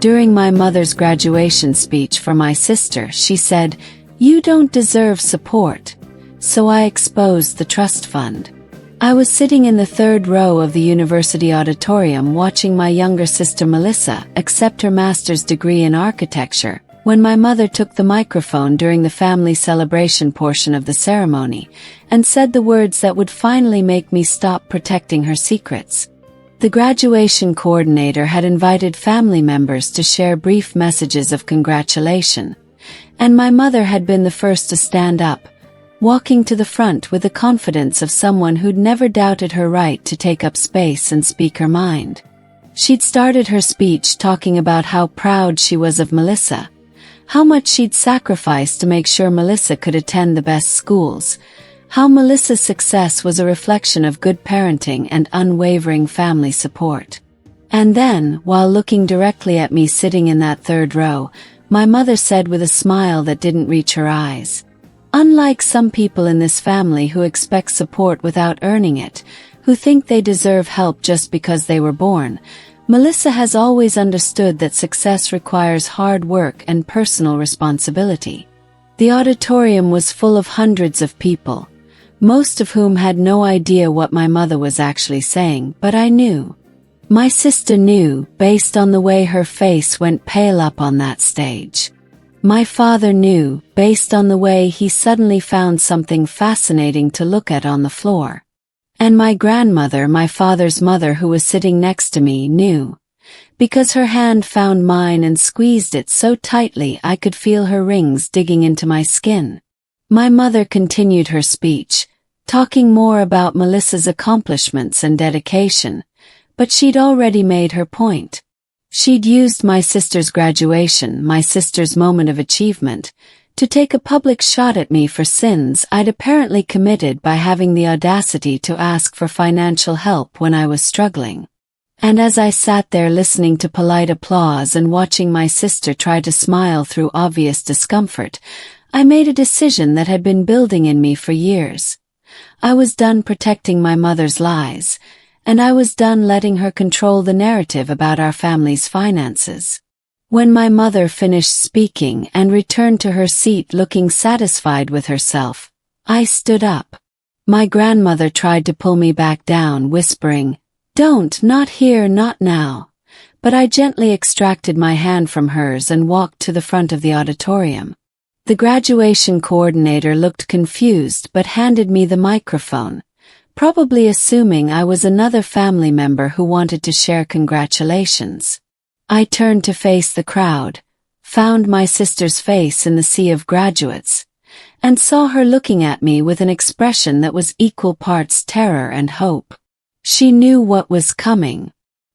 During my mother's graduation speech for my sister, she said, "You don't deserve support." So I exposed the trust fund. I was sitting in the third row of the university auditorium watching my younger sister Melissa accept her master's degree in architecture, when my mother took the microphone during the family celebration portion of the ceremony and said the words that would finally make me stop protecting her secrets. The graduation coordinator had invited family members to share brief messages of congratulation, and my mother had been the first to stand up, walking to the front with the confidence of someone who'd never doubted her right to take up space and speak her mind. She'd started her speech talking about how proud she was of Melissa, how much she'd sacrificed to make sure Melissa could attend the best schools, how Melissa's success was a reflection of good parenting and unwavering family support. And then, while looking directly at me sitting in that third row, my mother said with a smile that didn't reach her eyes, "Unlike some people in this family who expect support without earning it, who think they deserve help just because they were born, Melissa has always understood that success requires hard work and personal responsibility." The auditorium was full of hundreds of people, most of whom had no idea what my mother was actually saying, but I knew. My sister knew, based on the way her face went pale up on that stage. My father knew, based on the way he suddenly found something fascinating to look at on the floor. And my grandmother, my father's mother who was sitting next to me, knew, because her hand found mine and squeezed it so tightly I could feel her rings digging into my skin. My mother continued her speech, talking more about Melissa's accomplishments and dedication, but she'd already made her point. She'd used my sister's graduation, my sister's moment of achievement, to take a public shot at me for sins I'd apparently committed by having the audacity to ask for financial help when I was struggling. And as I sat there listening to polite applause and watching my sister try to smile through obvious discomfort, I made a decision that had been building in me for years. I was done protecting my mother's lies, and I was done letting her control the narrative about our family's finances. When my mother finished speaking and returned to her seat looking satisfied with herself, I stood up. My grandmother tried to pull me back down, whispering, "Don't, not here, not now." But I gently extracted my hand from hers and walked to the front of the auditorium. The graduation coordinator looked confused but handed me the microphone, probably assuming I was another family member who wanted to share congratulations. I turned to face the crowd, found my sister's face in the sea of graduates, and saw her looking at me with an expression that was equal parts terror and hope. She knew what was coming.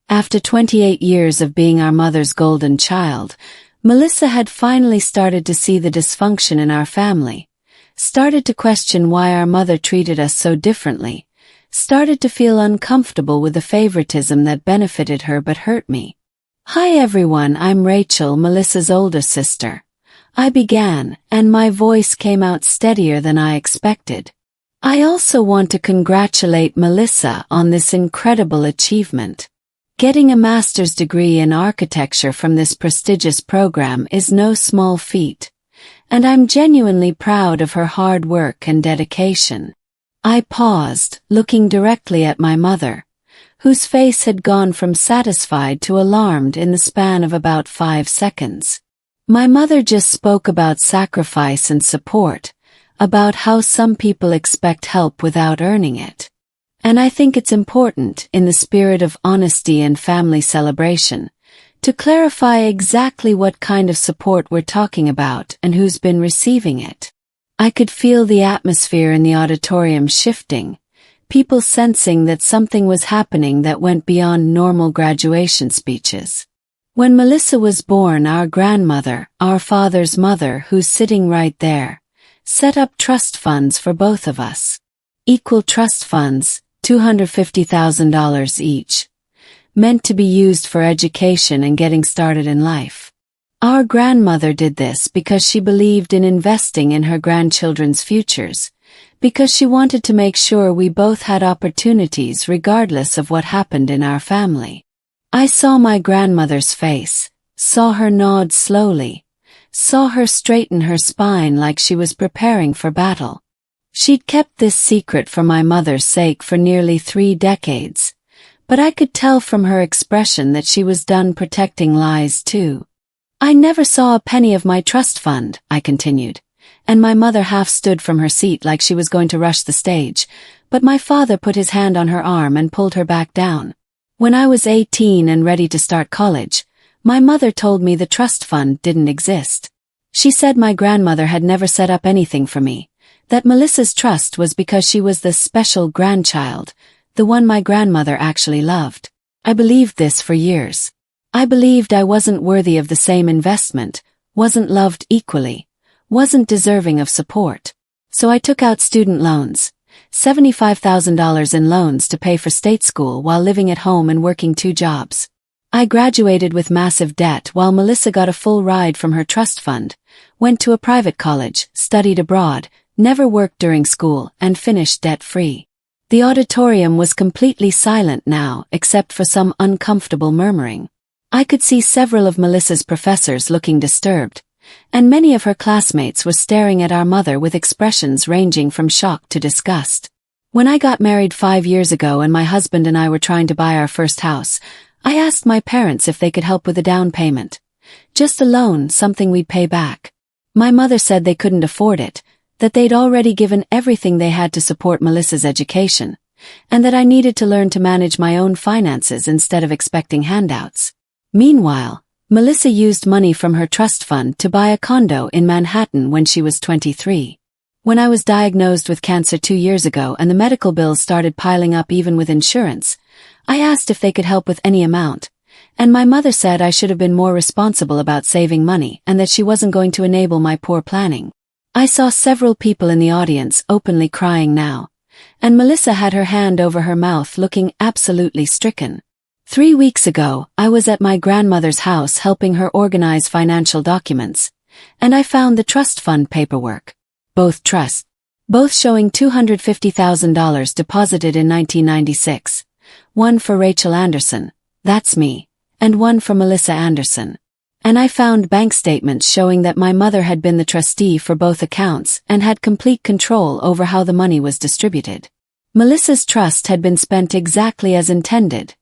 After 28 years of being our mother's golden child, Melissa had finally started to see the dysfunction in our family, started to question why our mother treated us so differently, started to feel uncomfortable with the favoritism that benefited her but hurt me. "Hi everyone, I'm Rachel, Melissa's older sister," I began, and my voice came out steadier than I expected. "I also want to congratulate Melissa on this incredible achievement. Getting a master's degree in architecture from this prestigious program is no small feat, and I'm genuinely proud of her hard work and dedication." I paused, looking directly at my mother, whose face had gone from satisfied to alarmed in the span of about 5 seconds. My mother just spoke about sacrifice and support, about how some people expect help without earning it. And I think it's important, in the spirit of honesty and family celebration, to clarify exactly what kind of support we're talking about and who's been receiving it. I could feel the atmosphere in the auditorium shifting, people sensing that something was happening that went beyond normal graduation speeches. When Melissa was born, our grandmother, our father's mother, who's sitting right there, set up trust funds for both of us. Equal trust funds, $250,000 each, meant to be used for education and getting started in life. Our grandmother did this because she believed in investing in her grandchildren's futures, because she wanted to make sure we both had opportunities regardless of what happened in our family. I saw my grandmother's face, saw her nod slowly, saw her straighten her spine like she was preparing for battle. She'd kept this secret for my mother's sake for nearly 3 decades, but I could tell from her expression that she was done protecting lies too. I never saw a penny of my trust fund, I continued, and my mother half stood from her seat like she was going to rush the stage, but my father put his hand on her arm and pulled her back down. When I was 18 and ready to start college, my mother told me the trust fund didn't exist. She said my grandmother had never set up anything for me, that Melissa's trust was because she was the special grandchild, the one my grandmother actually loved. I believed this for years. I believed I wasn't worthy of the same investment, wasn't loved equally, wasn't deserving of support. So I took out student loans, $75,000 in loans to pay for state school while living at home and working 2 jobs. I graduated with massive debt while Melissa got a full ride from her trust fund, went to a private college, studied abroad, never worked during school, and finished debt-free. The auditorium was completely silent now except for some uncomfortable murmuring. I could see several of Melissa's professors looking disturbed, and many of her classmates were staring at our mother with expressions ranging from shock to disgust. When I got married 5 years ago and my husband and I were trying to buy our first house, I asked my parents if they could help with a down payment. Just a loan, something we'd pay back. My mother said they couldn't afford it, that they'd already given everything they had to support Melissa's education, and that I needed to learn to manage my own finances instead of expecting handouts. Meanwhile, Melissa used money from her trust fund to buy a condo in Manhattan when she was 23. When I was diagnosed with cancer 2 years ago and the medical bills started piling up even with insurance, I asked if they could help with any amount, and my mother said I should have been more responsible about saving money and that she wasn't going to enable my poor planning. I saw several people in the audience openly crying now, and Melissa had her hand over her mouth looking absolutely stricken. 3 weeks ago, I was at my grandmother's house helping her organize financial documents, and I found the trust fund paperwork. Both trusts. Both showing $250,000 deposited in 1996. One for Rachel Anderson, that's me, and one for Melissa Anderson. And I found bank statements showing that my mother had been the trustee for both accounts and had complete control over how the money was distributed. Melissa's trust had been spent exactly as intended.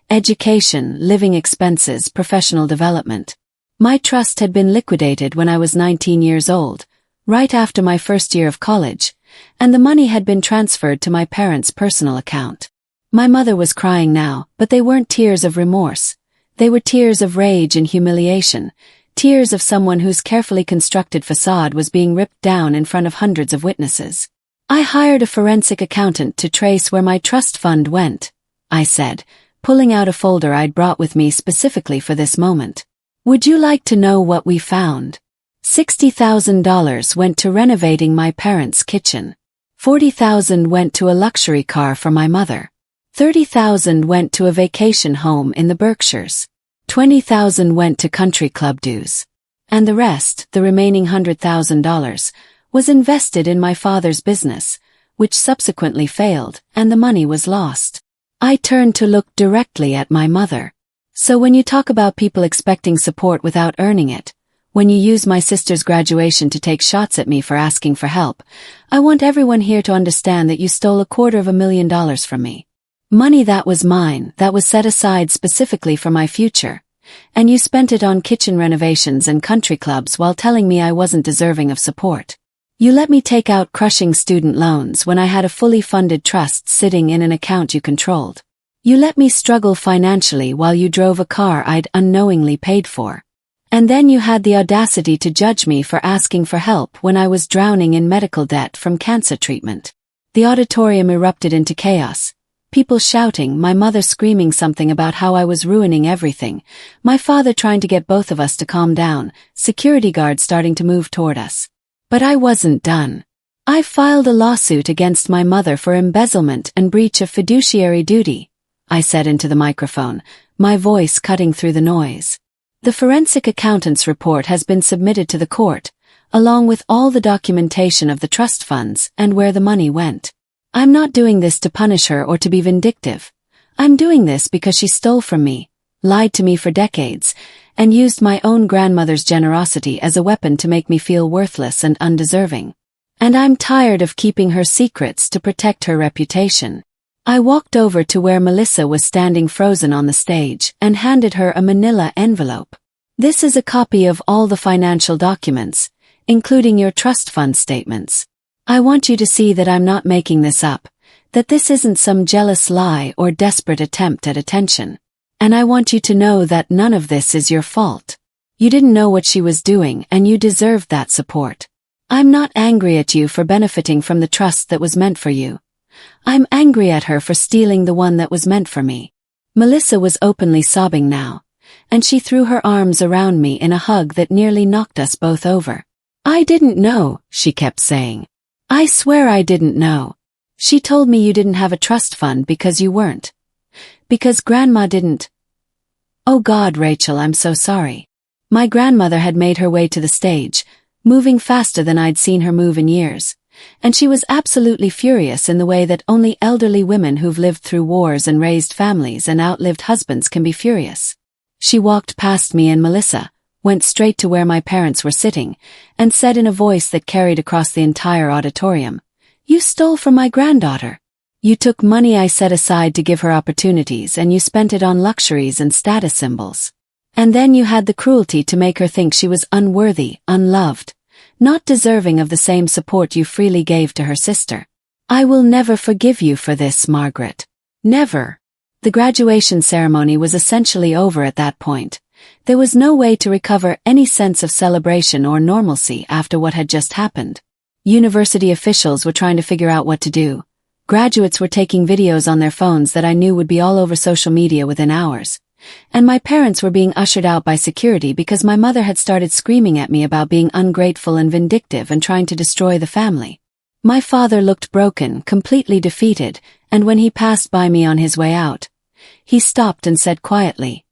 Education, living expenses, professional development. My trust had been liquidated when I was 19 years old, right after my first year of college, and the money had been transferred to my parents' personal account. My mother was crying now, but they weren't tears of remorse. They were tears of rage and humiliation, tears of someone whose carefully constructed facade was being ripped down in front of hundreds of witnesses. I hired a forensic accountant to trace where my trust fund went, I said, pulling out a folder I'd brought with me specifically for this moment. Would you like to know what we found? $60,000 went to renovating my parents' kitchen. $40,000 went to a luxury car for my mother. $30,000 went to a vacation home in the Berkshires. $20,000 went to country club dues. And the rest, the remaining $100,000, was invested in my father's business, which subsequently failed, and the money was lost. I turned to look directly at my mother. So when you talk about people expecting support without earning it, when you use my sister's graduation to take shots at me for asking for help, I want everyone here to understand that you stole $250,000 from me. Money that was mine, that was set aside specifically for my future, and you spent it on kitchen renovations and country clubs while telling me I wasn't deserving of support. You let me take out crushing student loans when I had a fully funded trust sitting in an account you controlled. You let me struggle financially while you drove a car I'd unknowingly paid for. And then you had the audacity to judge me for asking for help when I was drowning in medical debt from cancer treatment. The auditorium erupted into chaos. People shouting, my mother screaming something about how I was ruining everything, my father trying to get both of us to calm down, security guards starting to move toward us. But I wasn't done. I filed a lawsuit against my mother for embezzlement and breach of fiduciary duty, I said into the microphone, my voice cutting through the noise. The forensic accountant's report has been submitted to the court, along with all the documentation of the trust funds and where the money went. I'm not doing this to punish her or to be vindictive. I'm doing this because she stole from me, lied to me for decades, and used my own grandmother's generosity as a weapon to make me feel worthless and undeserving. And I'm tired of keeping her secrets to protect her reputation. I walked over to where Melissa was standing frozen on the stage and handed her a manila envelope. This is a copy of all the financial documents, including your trust fund statements. I want you to see that I'm not making this up, that this isn't some jealous lie or desperate attempt at attention. And I want you to know that none of this is your fault. You didn't know what she was doing and you deserved that support. I'm not angry at you for benefiting from the trust that was meant for you. I'm angry at her for stealing the one that was meant for me. Melissa was openly sobbing now, and she threw her arms around me in a hug that nearly knocked us both over. I didn't know, she kept saying. I swear I didn't know. She told me you didn't have a trust fund because you weren't. Because Grandma didn't. Oh God, Rachel, I'm so sorry. My grandmother had made her way to the stage, moving faster than I'd seen her move in years. And she was absolutely furious in the way that only elderly women who've lived through wars and raised families and outlived husbands can be furious. She walked past me and Melissa, went straight to where my parents were sitting, and said in a voice that carried across the entire auditorium, "You stole from my granddaughter. You took money I set aside to give her opportunities and you spent it on luxuries and status symbols. And then you had the cruelty to make her think she was unworthy, unloved, not deserving of the same support you freely gave to her sister. I will never forgive you for this, Margaret. Never." The graduation ceremony was essentially over at that point. There was no way to recover any sense of celebration or normalcy after what had just happened. University officials were trying to figure out what to do. Graduates were taking videos on their phones that I knew would be all over social media within hours. And my parents were being ushered out by security because my mother had started screaming at me about being ungrateful and vindictive and trying to destroy the family. My father looked broken, completely defeated, and when he passed by me on his way out, he stopped and said quietly,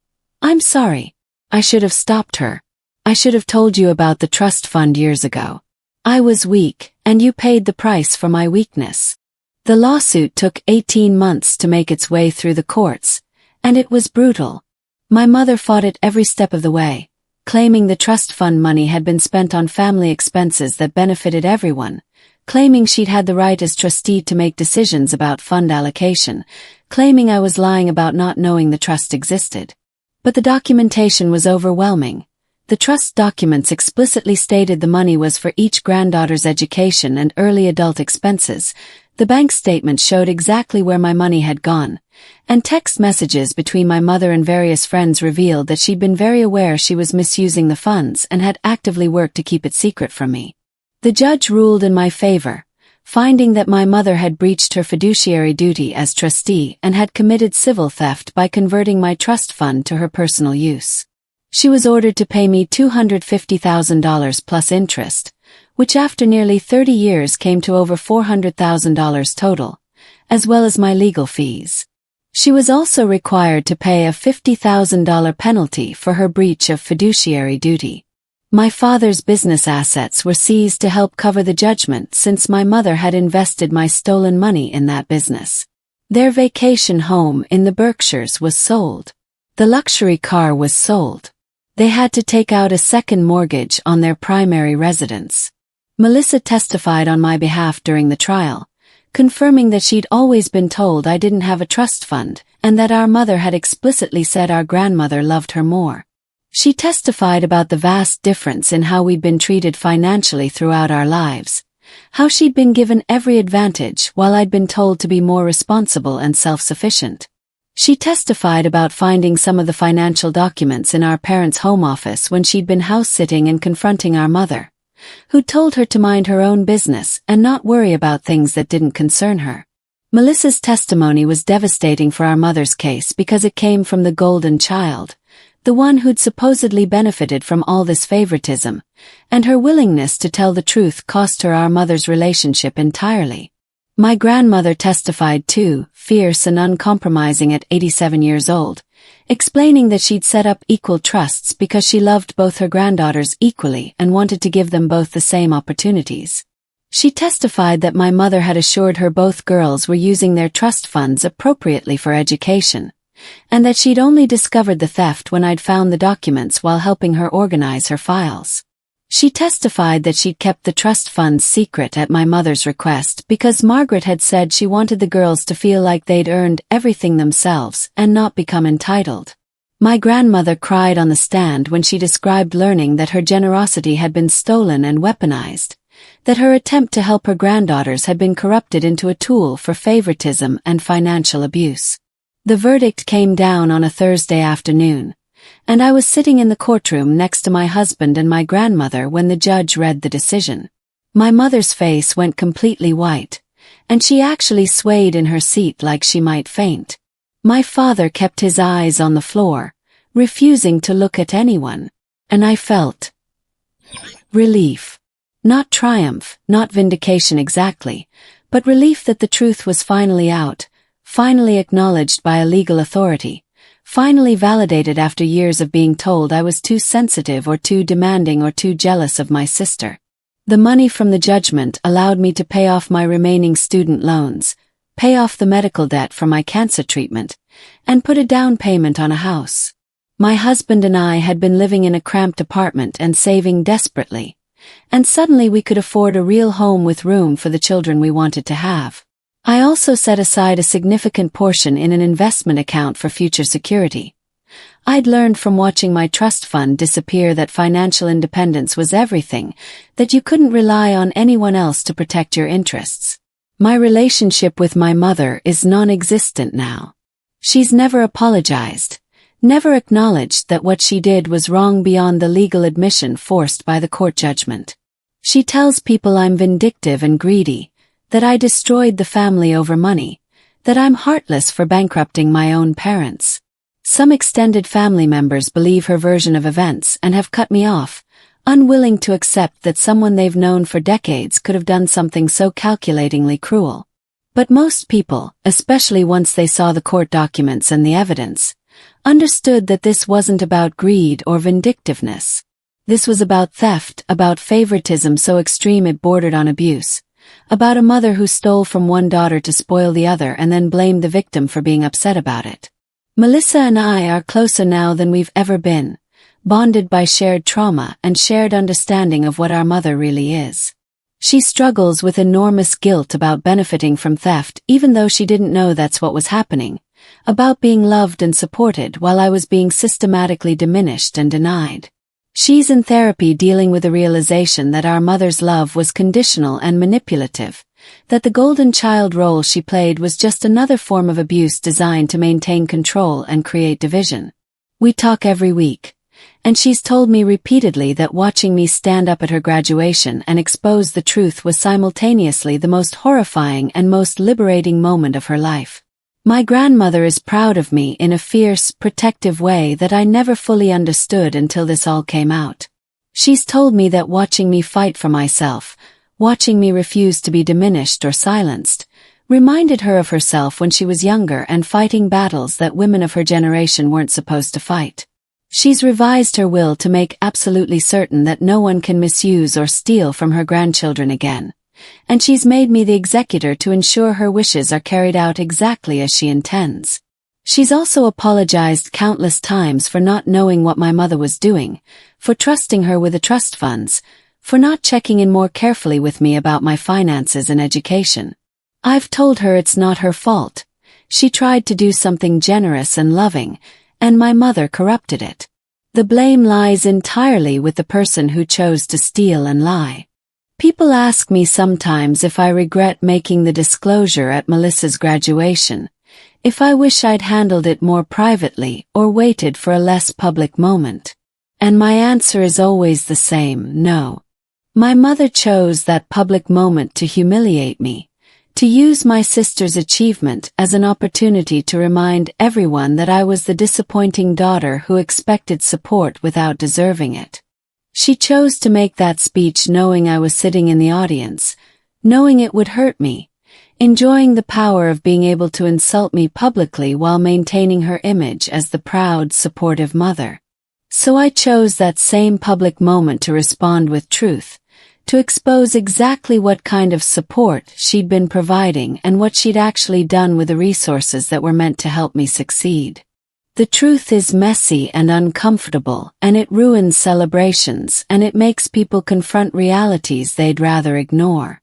"I'm sorry. I should have stopped her. I should have told you about the trust fund years ago. I was weak, and you paid the price for my weakness." The lawsuit took 18 months to make its way through the courts, and it was brutal. My mother fought it every step of the way, claiming the trust fund money had been spent on family expenses that benefited everyone, claiming she'd had the right as trustee to make decisions about fund allocation, claiming I was lying about not knowing the trust existed. But the documentation was overwhelming. The trust documents explicitly stated the money was for each granddaughter's education and early adult expenses. The bank statement showed exactly where my money had gone, and text messages between my mother and various friends revealed that she'd been very aware she was misusing the funds and had actively worked to keep it secret from me. The judge ruled in my favor, finding that my mother had breached her fiduciary duty as trustee and had committed civil theft by converting my trust fund to her personal use. She was ordered to pay me $250,000 plus interest, which after nearly 30 years came to over $400,000 total, as well as my legal fees. She was also required to pay a $50,000 penalty for her breach of fiduciary duty. My father's business assets were seized to help cover the judgment since my mother had invested my stolen money in that business. Their vacation home in the Berkshires was sold. The luxury car was sold. They had to take out a second mortgage on their primary residence. Melissa testified on my behalf during the trial, confirming that she'd always been told I didn't have a trust fund and that our mother had explicitly said our grandmother loved her more. She testified about the vast difference in how we'd been treated financially throughout our lives, how she'd been given every advantage while I'd been told to be more responsible and self-sufficient. She testified about finding some of the financial documents in our parents' home office when she'd been house-sitting and confronting our mother, who told her to mind her own business and not worry about things that didn't concern her. Melissa's testimony was devastating for our mother's case because it came from the golden child, the one who'd supposedly benefited from all this favoritism, and her willingness to tell the truth cost her our mother's relationship entirely. My grandmother testified too, fierce and uncompromising at 87 years old, explaining that she'd set up equal trusts because she loved both her granddaughters equally and wanted to give them both the same opportunities. She testified that my mother had assured her both girls were using their trust funds appropriately for education, and that she'd only discovered the theft when I'd found the documents while helping her organize her files. She testified that she'd kept the trust funds secret at my mother's request because Margaret had said she wanted the girls to feel like they'd earned everything themselves and not become entitled. My grandmother cried on the stand when she described learning that her generosity had been stolen and weaponized, that her attempt to help her granddaughters had been corrupted into a tool for favoritism and financial abuse. The verdict came down on a Thursday afternoon, and I was sitting in the courtroom next to my husband and my grandmother when the judge read the decision. My mother's face went completely white, and she actually swayed in her seat like she might faint. My father kept his eyes on the floor, refusing to look at anyone, and I felt relief. Not triumph, not vindication exactly, but relief that the truth was finally out, finally acknowledged by a legal authority, finally validated after years of being told I was too sensitive or too demanding or too jealous of my sister. The money from the judgment allowed me to pay off my remaining student loans, pay off the medical debt for my cancer treatment, and put a down payment on a house. My husband and I had been living in a cramped apartment and saving desperately, and suddenly we could afford a real home with room for the children we wanted to have. I also set aside a significant portion in an investment account for future security. I'd learned from watching my trust fund disappear that financial independence was everything, that you couldn't rely on anyone else to protect your interests. My relationship with my mother is non-existent now. She's never apologized, never acknowledged that what she did was wrong beyond the legal admission forced by the court judgment. She tells people I'm vindictive and greedy, that I destroyed the family over money, that I'm heartless for bankrupting my own parents. Some extended family members believe her version of events and have cut me off, unwilling to accept that someone they've known for decades could have done something so calculatingly cruel. But most people, especially once they saw the court documents and the evidence, understood that this wasn't about greed or vindictiveness. This was about theft, about favoritism so extreme it bordered on abuse, about a mother who stole from one daughter to spoil the other and then blamed the victim for being upset about it. Melissa and I are closer now than we've ever been, bonded by shared trauma and shared understanding of what our mother really is. She struggles with enormous guilt about benefiting from theft even though she didn't know that's what was happening, about being loved and supported while I was being systematically diminished and denied. She's in therapy dealing with the realization that our mother's love was conditional and manipulative, that the golden child role she played was just another form of abuse designed to maintain control and create division. We talk every week, and she's told me repeatedly that watching me stand up at her graduation and expose the truth was simultaneously the most horrifying and most liberating moment of her life. My grandmother is proud of me in a fierce, protective way that I never fully understood until this all came out. She's told me that watching me fight for myself, watching me refuse to be diminished or silenced, reminded her of herself when she was younger and fighting battles that women of her generation weren't supposed to fight. She's revised her will to make absolutely certain that no one can misuse or steal from her grandchildren again, and she's made me the executor to ensure her wishes are carried out exactly as she intends. She's also apologized countless times for not knowing what my mother was doing, for trusting her with the trust funds, for not checking in more carefully with me about my finances and education. I've told her it's not her fault. She tried to do something generous and loving, and my mother corrupted it. The blame lies entirely with the person who chose to steal and lie. People ask me sometimes if I regret making the disclosure at Melissa's graduation, if I wish I'd handled it more privately or waited for a less public moment. And my answer is always the same: no. My mother chose that public moment to humiliate me, to use my sister's achievement as an opportunity to remind everyone that I was the disappointing daughter who expected support without deserving it. She chose to make that speech knowing I was sitting in the audience, knowing it would hurt me, enjoying the power of being able to insult me publicly while maintaining her image as the proud, supportive mother. So I chose that same public moment to respond with truth, to expose exactly what kind of support she'd been providing and what she'd actually done with the resources that were meant to help me succeed. The truth is messy and uncomfortable, and it ruins celebrations, and it makes people confront realities they'd rather ignore.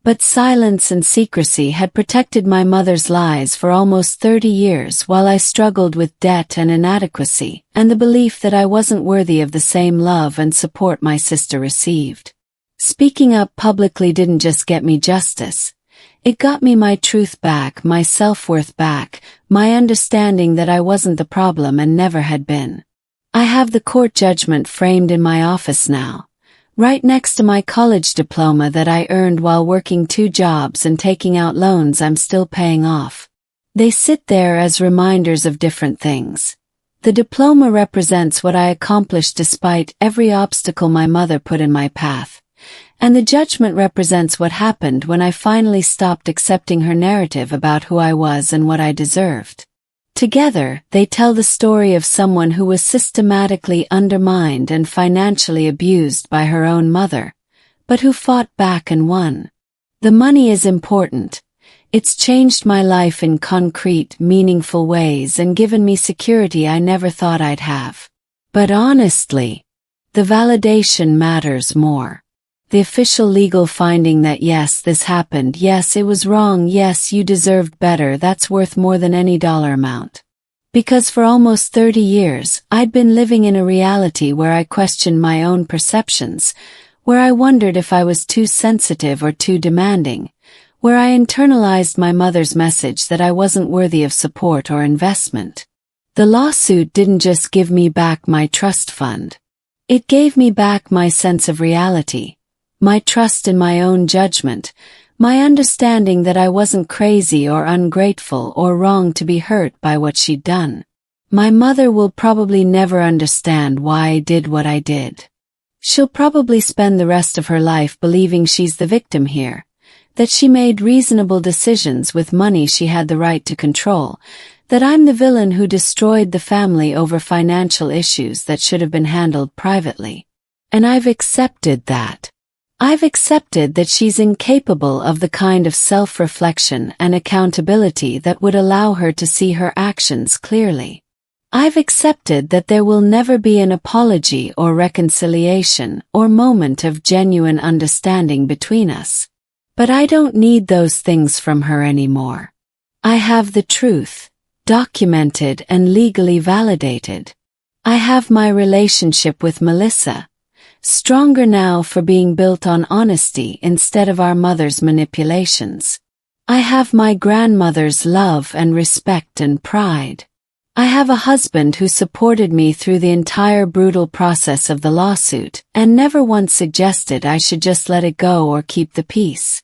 But silence and secrecy had protected my mother's lies for almost 30 years while I struggled with debt and inadequacy, and the belief that I wasn't worthy of the same love and support my sister received. Speaking up publicly didn't just get me justice. It got me my truth back, my self-worth back, my understanding that I wasn't the problem and never had been. I have the court judgment framed in my office now, right next to my college diploma that I earned while working 2 jobs and taking out loans I'm still paying off. They sit there as reminders of different things. The diploma represents what I accomplished despite every obstacle my mother put in my path. And the judgment represents what happened when I finally stopped accepting her narrative about who I was and what I deserved. Together, they tell the story of someone who was systematically undermined and financially abused by her own mother, but who fought back and won. The money is important. It's changed my life in concrete, meaningful ways and given me security I never thought I'd have. But honestly, the validation matters more. The official legal finding that yes, this happened, yes, it was wrong, yes, you deserved better, that's worth more than any dollar amount. Because for almost 30 years, I'd been living in a reality where I questioned my own perceptions, where I wondered if I was too sensitive or too demanding, where I internalized my mother's message that I wasn't worthy of support or investment. The lawsuit didn't just give me back my trust fund. It gave me back my sense of reality. My trust in my own judgment, my understanding that I wasn't crazy or ungrateful or wrong to be hurt by what she'd done. My mother will probably never understand why I did what I did. She'll probably spend the rest of her life believing she's the victim here, that she made reasonable decisions with money she had the right to control, that I'm the villain who destroyed the family over financial issues that should have been handled privately. And I've accepted that. I've accepted that she's incapable of the kind of self-reflection and accountability that would allow her to see her actions clearly. I've accepted that there will never be an apology or reconciliation or moment of genuine understanding between us. But I don't need those things from her anymore. I have the truth, documented and legally validated. I have my relationship with Melissa, stronger now for being built on honesty instead of our mother's manipulations. I have my grandmother's love and respect and pride. I have a husband who supported me through the entire brutal process of the lawsuit and never once suggested I should just let it go or keep the peace.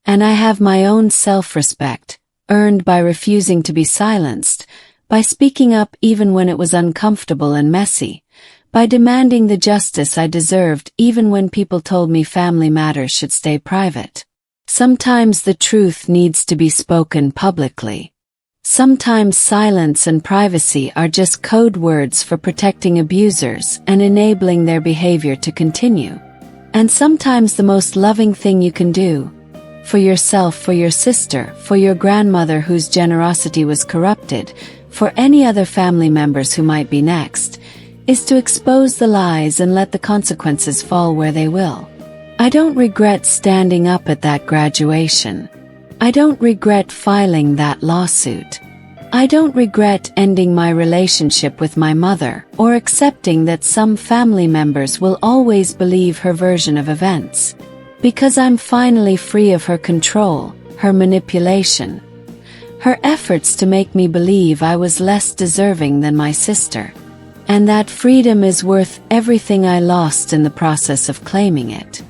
And I have my own self-respect, earned by refusing to be silenced, by speaking up even when it was uncomfortable and messy, by demanding the justice I deserved even when people told me family matters should stay private. Sometimes the truth needs to be spoken publicly. Sometimes silence and privacy are just code words for protecting abusers and enabling their behavior to continue. And sometimes the most loving thing you can do, for yourself, for your sister, for your grandmother whose generosity was corrupted, for any other family members who might be next, is to expose the lies and let the consequences fall where they will. I don't regret standing up at that graduation. I don't regret filing that lawsuit. I don't regret ending my relationship with my mother or accepting that some family members will always believe her version of events. Because I'm finally free of her control, her manipulation, her efforts to make me believe I was less deserving than my sister. And that freedom is worth everything I lost in the process of claiming it.